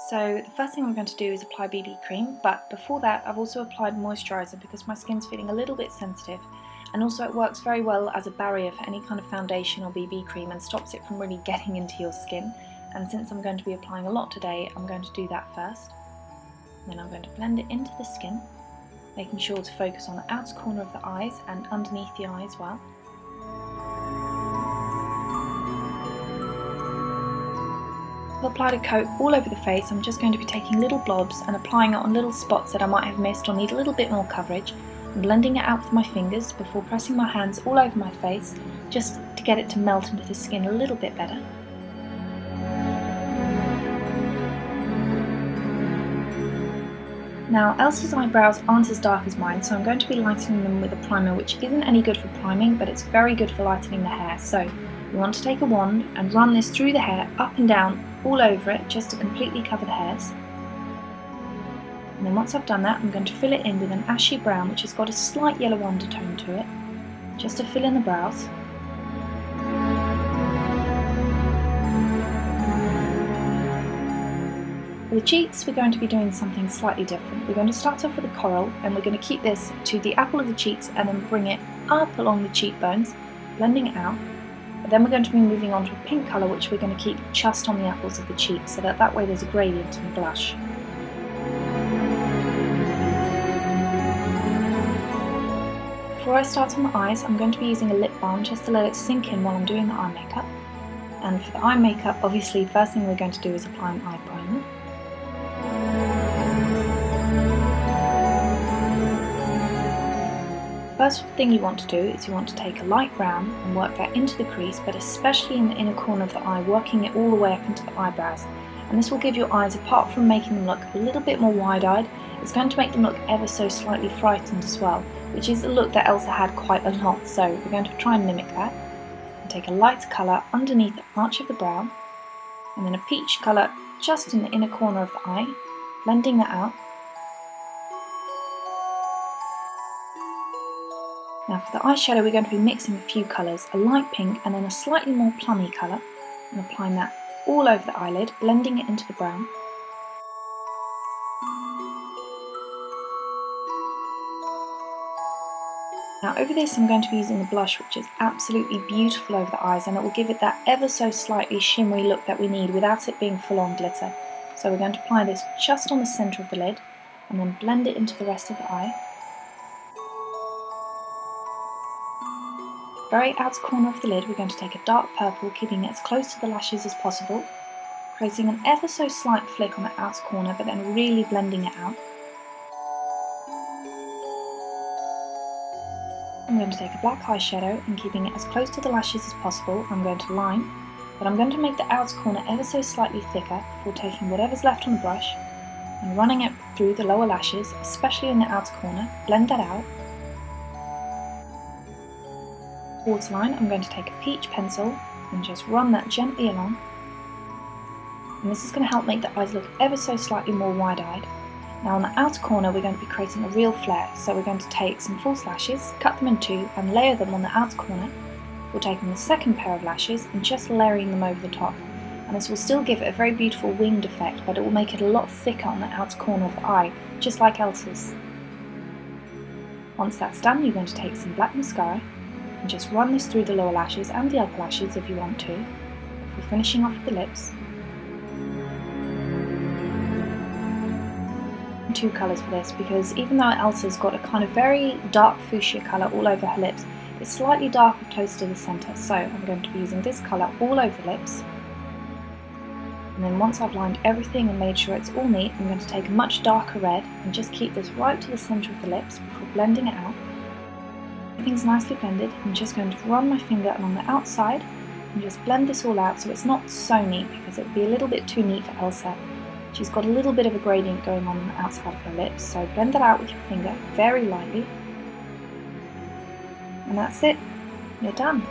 So the first thing I'm going to do is apply BB cream, but before that I've also applied moisturiser because my skin's feeling a little bit sensitive, and also it works very well as a barrier for any kind of foundation or BB cream and stops it from really getting into your skin. And since I'm going to be applying a lot today, I'm going to do that first. Then I'm going to blend it into the skin, making sure to focus on the outer corner of the eyes and underneath the eye as well. I've applied a coat all over the face. I'm just going to be taking little blobs and applying it on little spots that I might have missed or need a little bit more coverage, and blending it out with my fingers before pressing my hands all over my face just to get it to melt into the skin a little bit better. Now, Elsa's eyebrows aren't as dark as mine, so I'm going to be lightening them with a primer which isn't any good for priming, but it's very good for lightening the hair. So you want to take a wand and run this through the hair, up and down, all over it, just to completely cover the hairs. And then once I've done that, I'm going to fill it in with an ashy brown which has got a slight yellow undertone to it, just to fill in the brows. For the cheeks, we're going to be doing something slightly different. We're going to start off with a coral, and we're going to keep this to the apple of the cheeks and then bring it up along the cheekbones, blending it out. But then we're going to be moving on to a pink colour which we're going to keep just on the apples of the cheeks, so that way there's a gradient in the blush. Before I start on the eyes, I'm going to be using a lip balm just to let it sink in while I'm doing the eye makeup. And for the eye makeup, obviously, first thing we're going to do is apply an eye primer. First thing you want to do is you want to take a light brown and work that into the crease, but especially in the inner corner of the eye, working it all the way up into the eyebrows. And this will give your eyes, apart from making them look a little bit more wide-eyed, it's going to make them look ever so slightly frightened as well, which is a look that Elsa had quite a lot, so we're going to try and mimic that. And take a light colour underneath the arch of the brow, and then a peach colour just in the inner corner of the eye, blending that out. Now for the eyeshadow, we're going to be mixing a few colours, a light pink and then a slightly more plummy colour, and applying that all over the eyelid, blending it into the brown. Now over this I'm going to be using the blush, which is absolutely beautiful over the eyes, and it will give it that ever so slightly shimmery look that we need without it being full on glitter. So we're going to apply this just on the centre of the lid and then blend it into the rest of the eye. Very outer corner of the lid, we're going to take a dark purple, keeping it as close to the lashes as possible, creating an ever so slight flick on the outer corner, but then really blending it out. I'm going to take a black eyeshadow and keeping it as close to the lashes as possible, I'm going to line, but I'm going to make the outer corner ever so slightly thicker before taking whatever's left on the brush and running it through the lower lashes, especially in the outer corner, blend that out. Waterline, I'm going to take a peach pencil and just run that gently along, and this is going to help make the eyes look ever so slightly more wide-eyed. Now on the outer corner we're going to be creating a real flare, so we're going to take some false lashes, cut them in two and layer them on the outer corner. We're taking the second pair of lashes and just layering them over the top, and this will still give it a very beautiful winged effect, but it will make it a lot thicker on the outer corner of the eye, just like Elsa's. Once that's done, you're going to take some black mascara and just run this through the lower lashes and the upper lashes if you want to, before finishing off with the lips. Two colours for this, because even though Elsa's got a kind of very dark fuchsia colour all over her lips, it's slightly darker close to the centre, so I'm going to be using this colour all over the lips. And then once I've lined everything and made sure it's all neat, I'm going to take a much darker red and just keep this right to the centre of the lips before blending it out. Everything's nicely blended. I'm just going to run my finger along the outside and just blend this all out so it's not so neat, because it would be a little bit too neat for Elsa. She's got a little bit of a gradient going on the outside of her lips, so blend that out with your finger very lightly. And that's it, you're done.